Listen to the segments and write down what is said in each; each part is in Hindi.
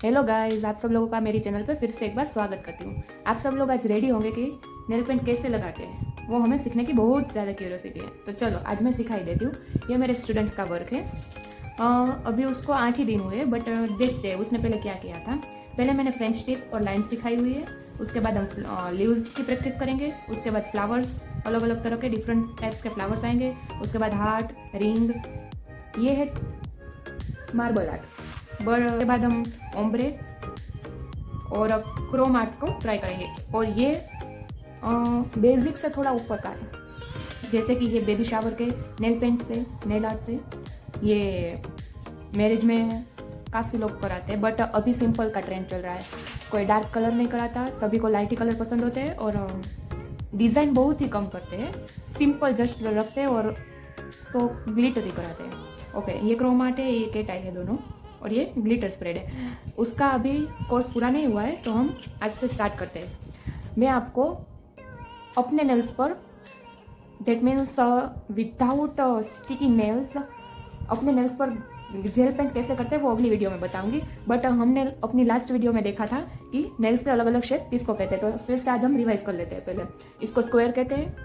हेलो गाइस, आप सब लोगों का मेरी चैनल पर फिर से एक बार स्वागत करती हूँ। आप सब लोग आज रेडी होंगे कि नेल पेंट कैसे लगाते हैं, वो हमें सीखने की बहुत ज़्यादा क्यूरियोसिटी है। तो चलो आज मैं सिखाई देती हूँ। ये मेरे स्टूडेंट्स का वर्क है। अभी उसको 8 ही दिन हुए, बट देखते हैं उसने पहले क्या किया था। पहले मैंने फ्रेंच टिप और लाइन सिखाई हुई है। उसके बाद हम लीव्स की प्रैक्टिस करेंगे। उसके बाद फ्लावर्स, अलग अलग तरह के डिफरेंट टाइप्स के फ्लावर्स आएंगे। उसके बाद हार्ट, रिंग, ये है मार्बल आर्ट। बट के बाद हम ओम्ब्रे और क्रोम आर्ट को ट्राई करेंगे। और ये बेसिक से थोड़ा ऊपर का है, जैसे कि ये बेबी शावर के नेल पेंट से, नेल आर्ट से, ये मैरिज में काफ़ी लोग कराते हैं। बट अभी सिंपल का ट्रेंड चल रहा है। कोई डार्क कलर नहीं कराता, सभी को लाइट कलर पसंद होते हैं और डिज़ाइन बहुत ही कम करते हैं, सिंपल जस्ट रखते हैं और तो ग्लिटर ही कराते हैं। ओके, ये क्रोम आर्ट है, ये केट आई है दोनों, और ये ग्लिटर स्प्रेड है। उसका अभी कोर्स पूरा नहीं हुआ है, तो हम आज से स्टार्ट करते हैं। मैं आपको अपने नेल्स पर, that means without sticky nails, अपने नेल्स पर जेल पेंट कैसे करते हैं वो अगली वीडियो में बताऊंगी। बट हमने अपनी लास्ट वीडियो में देखा था कि नेल्स पे अलग अलग शेप किसको कहते हैं, तो फिर से आज हम रिवाइज कर लेते हैं। पहले इसको स्क्वायर कहते हैं,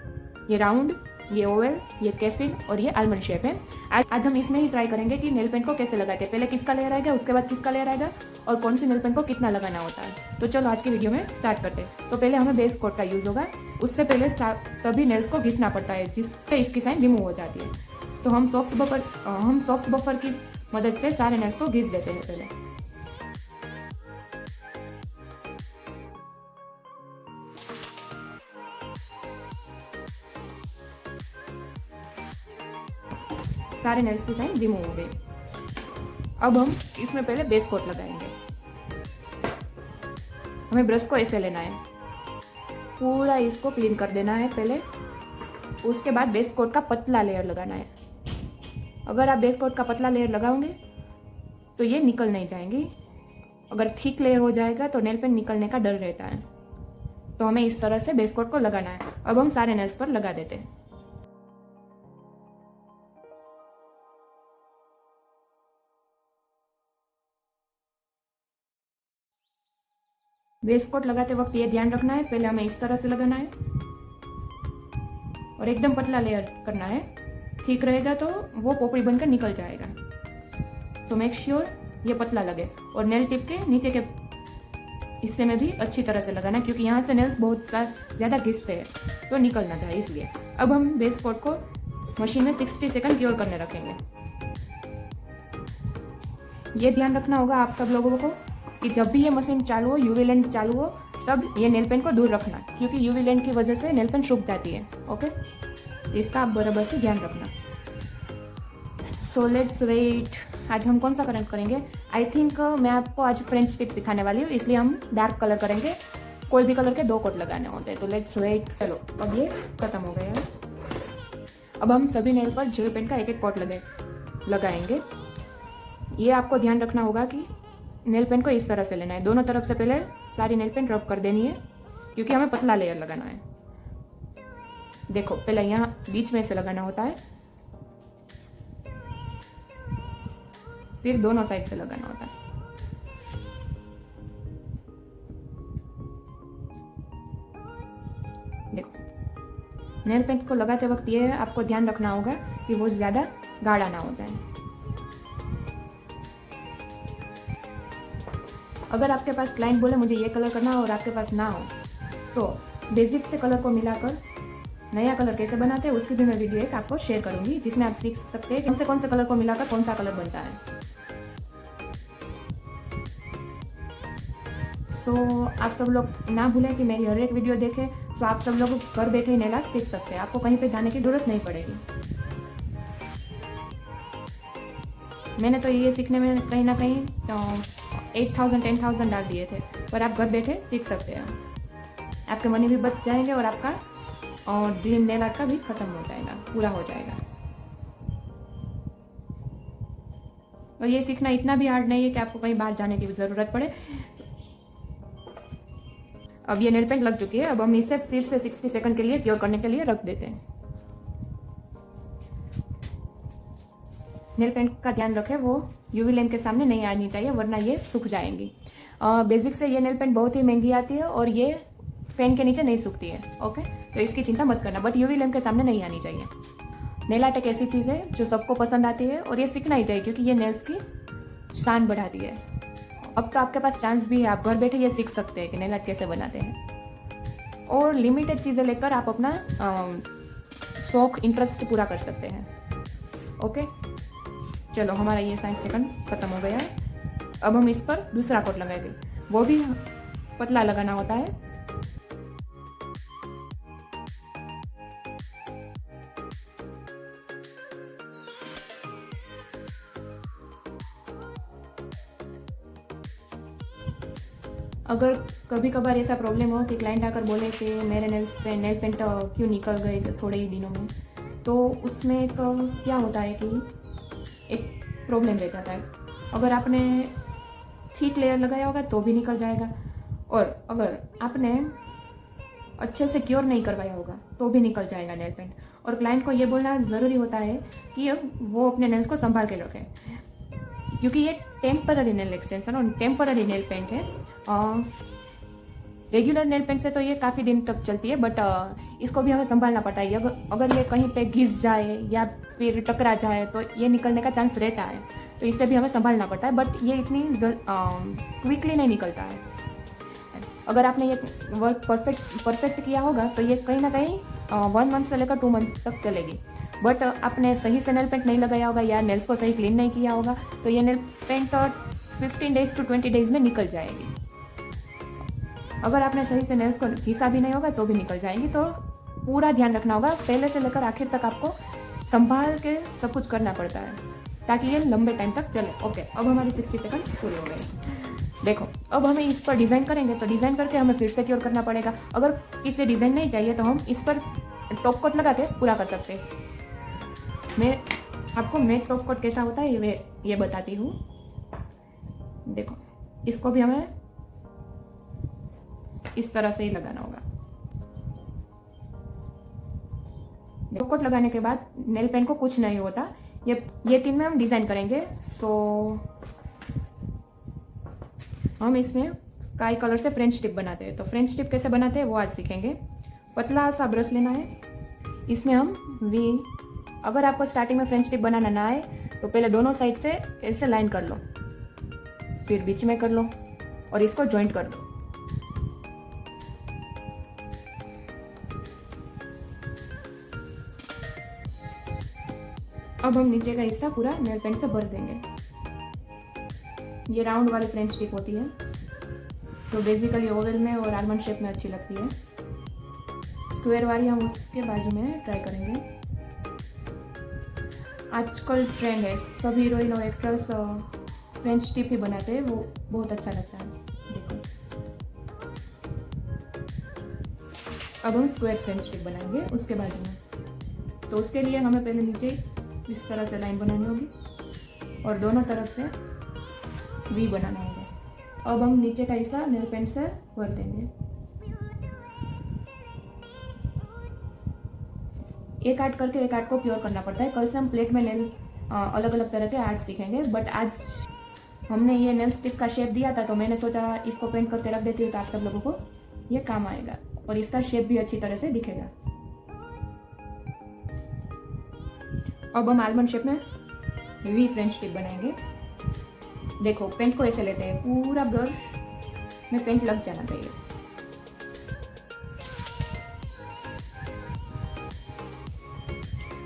ये राउंड, ये ओवल, ये कैफिन और ये आलमंड शेप है। आज हम इसमें ही ट्राई करेंगे कि नेल पेंट को कैसे लगाते हैं। पहले किसका लेयर आएगा, उसके बाद किसका लेयर आएगा, और कौन सी नेल पेंट को कितना लगाना होता है। तो चलो आज की वीडियो में स्टार्ट करते हैं। तो पहले हमें बेस कोट का यूज़ होगा। उससे पहले सभी नेल्स को घिसना पड़ता है, जिससे इसकी साइन रिमूव हो जाती है। तो हम सॉफ्ट बफर की मदद से सारे नेल्स को घिस देते हैं पहले। सारे नेल्स की साइन रिमूव हो गई। अब हम इसमें पहले बेस कोट लगाएंगे। हमें ब्रश को ऐसे लेना है, पूरा इसको क्लीन कर देना है पहले। उसके बाद बेस कोट का पतला लेयर लगाना है। अगर आप बेस कोट का पतला लेयर लगाओगे तो ये निकल नहीं जाएंगी। अगर थिक लेयर हो जाएगा तो नेल पेंट निकलने का डर रहता है। तो हमें इस तरह से बेस कोट को लगाना है। अब हम सारे नेल्स पर लगा देते हैं। बेस कोट लगाते वक्त ये ध्यान रखना है, पहले हमें इस तरह से लगाना है और एकदम पतला लेयर करना है। ठीक रहेगा तो वो पोपड़ी बनकर निकल जाएगा। सो मेक श्योर ये पतला लगे। और नेल टिप के नीचे के हिस्से में भी अच्छी तरह से लगाना, क्योंकि यहाँ से नेल्स बहुत ज़्यादा घिसते हैं तो निकल ना जाए, इसलिए। अब हम बेस कोट को मशीन में 60 सेकंड क्योर करने रखेंगे। ये ध्यान रखना होगा आप सब लोगों को कि जब भी ये मशीन चालू हो, यूवी लेंट चालू हो, तब ये नेल पेंट को दूर रखना, क्योंकि यूवी लेंट की वजह से नेल पेंट सूख जाती है। ओके, इसका आप बराबर से ध्यान रखना। So let's wait. आज हम कौन सा कलर करेंगे? आई थिंक मैं आपको आज फ्रेंच टिप सिखाने वाली हूँ, इसलिए हम डार्क कलर करेंगे। कोई भी कलर के 2 कोट लगाने होते हैं। तो लेट्स वेट। चलो, अब ये खत्म हो गया है। अब हम सभी नेल पर जेल पेंट का एक एक कोट लगाएंगे। ये आपको ध्यान रखना होगा कि नेल पेंट को इस तरह से लेना है। दोनों तरफ से पहले सारी नेल पेंट रब कर देनी है, क्योंकि हमें पतला लेयर लगाना है। देखो, पहले यहाँ बीच में से लगाना होता है, फिर दोनों साइड से लगाना होता है। देखो, नेल पेंट को लगाते वक्त ये आपको ध्यान रखना होगा कि वो ज़्यादा गाढ़ा ना हो जाए। अगर आपके पास क्लाइंट बोले मुझे ये कलर करना हो और आपके पास ना हो, तो बेसिक से कलर को मिलाकर नया कलर कैसे बनाते हैं उसकी भी मैं वीडियो एक आपको शेयर करूंगी, जिसमें आप सीख सकते हैं कौन से कलर को मिलाकर कौन सा कलर बनता है। सो आप सब लोग ना भूलें कि मेरी हर एक वीडियो देखें। सो आप सब लोग घर बैठे ही नेल आर्ट सीख सकते हैं, आपको कहीं पे जाने की जरूरत नहीं पड़ेगी। मैंने तो ये सीखने में कहीं ना कहीं 8,000 10,000 डाल दिए थे, पर आप घर बैठे सीख सकते हैं। आपके मनी भी बच जाएंगे और आपका ड्रीम नेल आर्ट का भी खत्म हो जाएगा, पूरा हो जाएगा। और ये सीखना इतना भी हार्ड नहीं है कि आपको कहीं बाहर जाने की ज़रूरत पड़े। अब ये नेल पेंट लग चुकी है। अब हम इसे फिर से 60 सेकंड के लिए क्योर करने के लिए रख देते हैं। नेल पेंट का ध्यान रखें वो यूवी लैम्प के सामने नहीं आनी चाहिए, वरना ये सूख जाएंगी। बेसिक से ये नेल पेंट बहुत ही महंगी आती है और ये फैन के नीचे नहीं सूखती है। ओके, तो इसकी चिंता मत करना, बट यूवी लैम्प के सामने नहीं आनी चाहिए। नेल आर्ट एक ऐसी चीज़ है जो सबको पसंद आती है और ये सीखना ही चाहिए, क्योंकि ये नेल्स की शान बढ़ाती है। अब तो आपके पास चांस भी है, आप घर बैठे ये सीख सकते हैं कि नेल आर्ट कैसे बनाते हैं, और लिमिटेड चीज़ें लेकर आप अपना शौक, इंटरेस्ट पूरा कर सकते हैं। ओके, चलो हमारा ये साइंस सेकंड खत्म हो गया है। अब हम इस पर दूसरा कोट लगाएंगे, वो भी पतला लगाना होता है। अगर कभी कभार ऐसा प्रॉब्लम हो कि क्लाइंट आकर बोले कि मेरे नेल्स पे नेल पेंट क्यों निकल गए थोड़े ही दिनों में, तो उसमें एक क्या होता है कि एक प्रॉब्लम रह जाता है। अगर आपने थिक लेयर लगाया होगा तो भी निकल जाएगा, और अगर आपने अच्छे से क्योर नहीं करवाया होगा तो भी निकल जाएगा नेल पेंट। और क्लाइंट को ये बोलना ज़रूरी होता है कि वो अपने नेल्स को संभाल के रखें, क्योंकि ये टेम्पररी नेल एक्सटेंशन और टेम्पररी नेल पेंट है। रेगुलर नेल पेंट से तो ये काफ़ी दिन तक चलती है, बट इसको भी हमें संभालना पड़ता है। अगर ये कहीं पे घिस जाए या फिर टकरा जाए तो ये निकलने का चांस रहता है, तो इससे भी हमें संभालना पड़ता है, बट ये इतनी क्विकली नहीं निकलता है। अगर आपने ये वर्क परफेक्ट किया होगा तो ये कहीं ना कहीं 1 मंथ से लेकर 2 मंथ तक चलेगी। बट आपने सही से नेल पेंट नहीं लगाया होगा या नेल्स को सही क्लीन नहीं किया होगा तो ये nail paint 15 days to 20 days में निकल जाएगी। अगर आपने सही से नेल्स को घिसा भी नहीं होगा तो भी निकल जाएंगी। तो पूरा ध्यान रखना होगा, पहले से लेकर आखिर तक आपको संभाल के सब कुछ करना पड़ता है ताकि ये लंबे टाइम तक चले। ओके, अब हमारी 60 सेकंड पूरे हो गए। देखो, अब हमें इस पर डिज़ाइन करेंगे, तो डिज़ाइन करके हमें फिर से क्योर करना पड़ेगा। अगर इसे डिज़ाइन नहीं चाहिए तो हम इस पर टॉप कोट लगा के पूरा कर सकते हैं। मैं आपको मैट टॉप कोट कैसा होता है ये बताती हूँ। देखो, इसको भी हमें इस तरह से ही लगाना होगा। टॉप कोट लगाने के बाद नेल पेंट को कुछ नहीं होता, ये 3 में हम डिज़ाइन करेंगे। सो हम इसमें स्काई कलर से फ्रेंच टिप बनाते हैं। तो फ्रेंच टिप कैसे बनाते हैं वो आज सीखेंगे। पतला सा ब्रश लेना है, इसमें हम वी, अगर आपको स्टार्टिंग में फ्रेंच टिप बनाना ना आए तो पहले दोनों साइड से ऐसे लाइन कर लो, फिर बीच में कर लो और इसको जॉइंट कर दो। अब हम नीचे का हिस्सा पूरा नेल पेंट से भर देंगे। ये राउंड वाली फ्रेंच टिप होती है, तो बेसिकली ओवल में और आलमंड शेप में अच्छी लगती है। स्क्वायर वाली हम उसके बाजू में ट्राई करेंगे। आजकल ट्रेंड है, सभी हीरोइन और एक्ट्रेस फ्रेंच टिप ही बनाते हैं, वो बहुत अच्छा लगता है। देखो, अब हम स्क्वायर फ्रेंच टिप बनाएंगे उसके बाजू में। तो उसके लिए हमें पहले नीचे इस तरह से लाइन बनानी होगी और दोनों तरफ से वी बनाना होगा। अब हम नीचे का हिस्सा नेल पेंट से भर देंगे। एक आर्ट करके एक आर्ट को प्योर करना पड़ता है। कल से हम प्लेट में नेल अलग अलग तरह के आर्ट सीखेंगे, बट आज हमने ये नेल स्टिक का शेप दिया था तो मैंने सोचा इसको पेंट करके रख देती हूँ तो आप सब लोगों को ये काम आएगा और इसका शेप भी अच्छी तरह से दिखेगा। अब हम आलमंड शेप में वी फ्रेंच टिप बनाएंगे। देखो, पेंट को ऐसे लेते हैं, पूरा ब्रश में पेंट लग जाना चाहिए।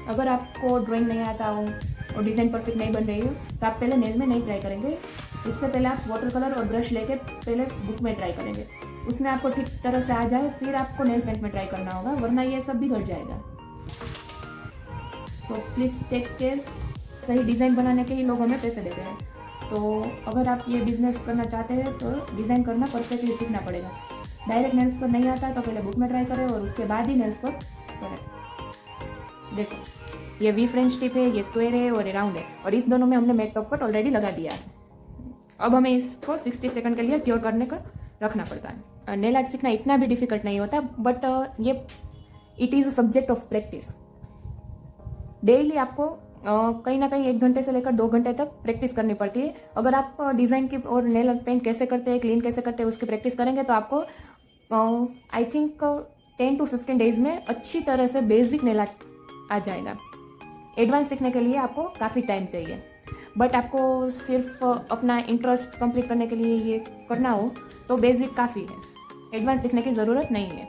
अगर आपको ड्राइंग नहीं आता हो और डिज़ाइन परफेक्ट नहीं बन रही हो तो आप पहले नेल में नहीं ट्राई करेंगे। इससे पहले आप वाटर कलर और ब्रश लेके पहले बुक में ट्राई करेंगे, उसमें आपको ठीक तरह से आ जाए फिर आपको नेल पेंट में ट्राई करना होगा, वरना ये सब बिगड़ जाएगा। तो प्लीज़ टेक केयर। सही डिज़ाइन बनाने के ही लोग हमें पैसे देते हैं, तो अगर आप ये बिजनेस करना चाहते हैं तो डिज़ाइन करना परफेक्टली सीखना पड़ेगा। डायरेक्ट नेल्स पर नहीं आता है तो पहले बुक में ट्राई करें और उसके बाद ही नेल्स पर करें। देखो, ये वी फ्रेंच टिप है, ये स्क्वायर है और ये राउंड है, और इस दोनों में हमने मैट टॉप कोट ऑलरेडी लगा दिया है। अब हमें इसको 60 सेकंड के लिए क्योर करने का रखना पड़ता है। नेल आर्ट सीखना इतना भी डिफिकल्ट नहीं होता, बट ये it is a subject of practice. Daily आपको कहीं ना कहीं 1 घंटे से लेकर 2 घंटे तक प्रैक्टिस करनी पड़ती है। अगर आप डिज़ाइन की और नेल पेंट कैसे करते हैं, क्लीन कैसे करते हैं, उसकी प्रैक्टिस करेंगे तो आपको आई थिंक 10 to 15 डेज में अच्छी तरह से बेसिक नेल आ जाएगा। एडवांस सीखने के लिए आपको काफ़ी टाइम चाहिए, बट आपको सिर्फ अपना इंटरेस्ट कंप्लीट करने के लिए ये करना हो तो बेसिक काफ़ी है, एडवांस सीखने की ज़रूरत नहीं है।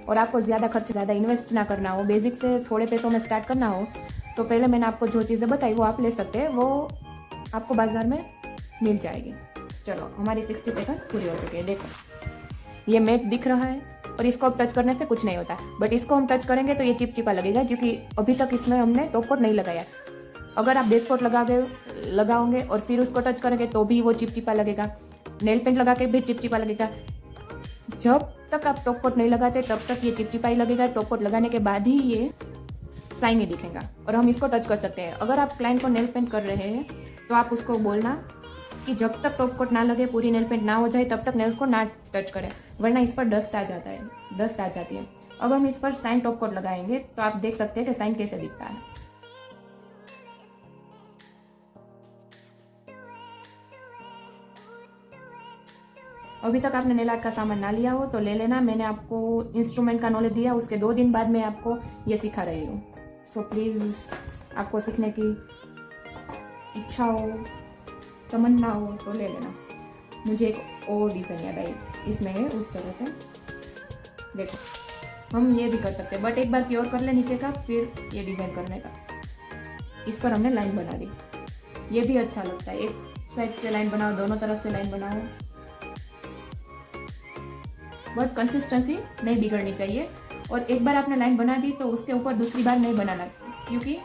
और आपको ज़्यादा खर्च, ज़्यादा इन्वेस्ट ना करना हो, बेसिक से थोड़े पैसों में स्टार्ट करना हो तो पहले मैंने आपको जो चीज़ें बताई वो आप ले सकते हैं, वो आपको बाज़ार में मिल जाएगी। चलो, हमारी 60 सेकंड पूरी हो चुकी है। देखो, ये मैट दिख रहा है और इसको अब टच करने से कुछ नहीं होता, बट इसको हम टच करेंगे तो ये चिपचिपा लगेगा, क्योंकि अभी तक इसमें हमने टॉप कोट नहीं लगाया। अगर आप बेस कोट लगाओगे और फिर उसको टच करेंगे तो भी वो चिपचिपा लगेगा, नेल पेंट लगा के भी चिपचिपा लगेगा। जब तक आप टॉप कोट नहीं लगाते तब तक ये चिपचिपा ही लगेगा। टॉप कोट लगाने के बाद ही ये शाइनी दिखेगा और हम इसको टच कर सकते हैं। अगर आप क्लाइंट को नेल पेंट कर रहे हैं तो आप उसको बोलना कि जब तक टॉप कोट ना लगे, पूरी नेल पेंट ना हो जाए, तब तक नेल्स को ना टच करें, वरना इस पर डस्ट आ जाती है। अब हम इस पर शाइन टॉप कोट लगाएंगे तो आप देख सकते हैं कि शाइन कैसे दिखता है। अभी तक आपने नेल आर्ट का सामान ना लिया हो तो ले लेना। मैंने आपको इंस्ट्रूमेंट का नॉलेज दिया, उसके 2 दिन बाद मैं आपको ये सिखा रही हूँ। सो प्लीज़, आपको सीखने की इच्छा हो, तमन्ना हो तो ले लेना। मुझे एक और डिज़ाइन याद आई, इसमें है उस तरह से। देखो, हम ये भी कर सकते हैं, बट एक बार क्योर कर ले नीचे का, फिर ये डिज़ाइन करने का। इस पर हमने लाइन बना दी, ये भी अच्छा लगता है। एक साइड से लाइन बनाओ, दोनों तरफ से लाइन बनाओ, बट कंसिस्टेंसी नहीं बिगड़नी चाहिए। और एक बार आपने लाइन बना दी तो उसके ऊपर दूसरी बार नहीं बनाना, क्योंकि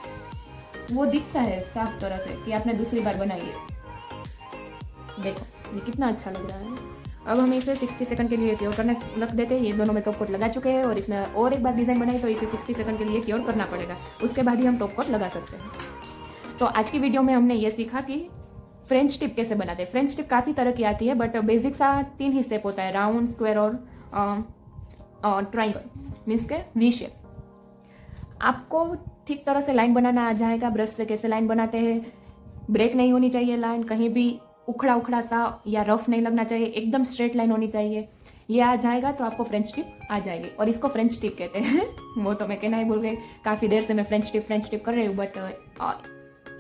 वो दिखता है साफ तरह से कि आपने दूसरी बार बनाई है। देखो, ये कितना अच्छा लग रहा है। अब हम इसे 60 सेकंड के लिए क्योर करने रख देते हैं। ये दोनों में टॉप कोट लगा चुके हैं और इसमें और एक बार डिज़ाइन बनाई तो इसे 60 सेकंड के लिए क्योर करना पड़ेगा, उसके बाद ही हम टॉप कोट लगा सकते हैं। तो आज की वीडियो में हमने ये सीखा कि फ्रेंच टिप कैसे बनाते हैं। फ्रेंच टिप काफ़ी तरह की आती है, बट बेसिक सा 3 ही शेप होता है, राउंड, स्क्वायर और ट्राइंगल, मीन्स के वी शेप। आपको ठीक तरह से लाइन बनाना आ जाएगा। ब्रश से कैसे लाइन बनाते हैं, ब्रेक नहीं होनी चाहिए लाइन, कहीं भी उखड़ा सा या रफ नहीं लगना चाहिए, एकदम स्ट्रेट लाइन होनी चाहिए। ये आ जाएगा तो आपको फ्रेंच टिप आ जाएगी, और इसको फ्रेंच टिप कहते हैं। वो तो मैं कहना ही भूल गई, काफ़ी देर से मैं फ्रेंच टिप कर रही हूँ, बट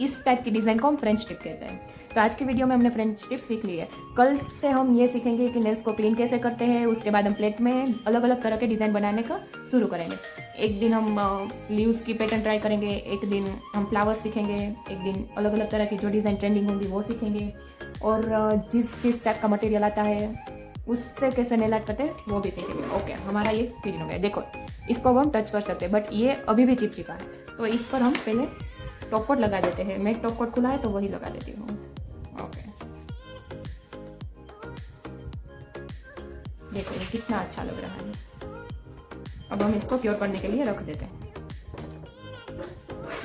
इस टाइप की डिज़ाइन को हम फ्रेंच टिप कहते हैं। तो आज की वीडियो में हमने फ्रेंच टिप सीख ली है। कल से हम ये सीखेंगे कि नेल्स को क्लीन कैसे करते हैं। उसके बाद हम प्लेट में अलग अलग तरह के डिज़ाइन बनाने का शुरू करेंगे। एक दिन हम लीव्स की पैटर्न ट्राई करेंगे, एक दिन हम फ्लावर्स सीखेंगे, एक दिन अलग अलग तरह की जो डिज़ाइन ट्रेंडिंग होंगी वो सीखेंगे, और जिस टाइप का मटेरियल आता है उससे कैसे नेल आर्ट करते हैं वो भी सीखेंगे। ओके, हमारा ये क्लीन हो गया। देखो, इसको हम टच कर सकते हैं, बट ये अभी भी चिपचिपा है, तो इस पर हम पहले टॉप कोट लगा देते हैं। मैं टॉप कोट खुला है तो वही लगा देती हूँ। ओके, देखो ये कितना अच्छा लग रहा है। अब हम इसको क्योर करने के लिए रख देते हैं।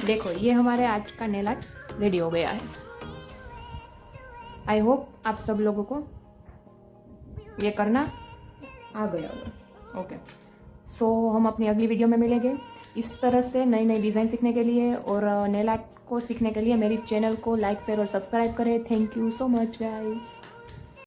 देखो, ये हमारे आज का नेल आर्ट रेडी हो गया है। आई होप आप सब लोगों को ये करना आ गया होगा। ओके, सो हम अपनी अगली वीडियो में मिलेंगे इस तरह से नई नई डिज़ाइन सीखने के लिए, और नेल आर्ट को सीखने के लिए मेरी चैनल को लाइक, शेयर और सब्सक्राइब करें। Thank you so much guys.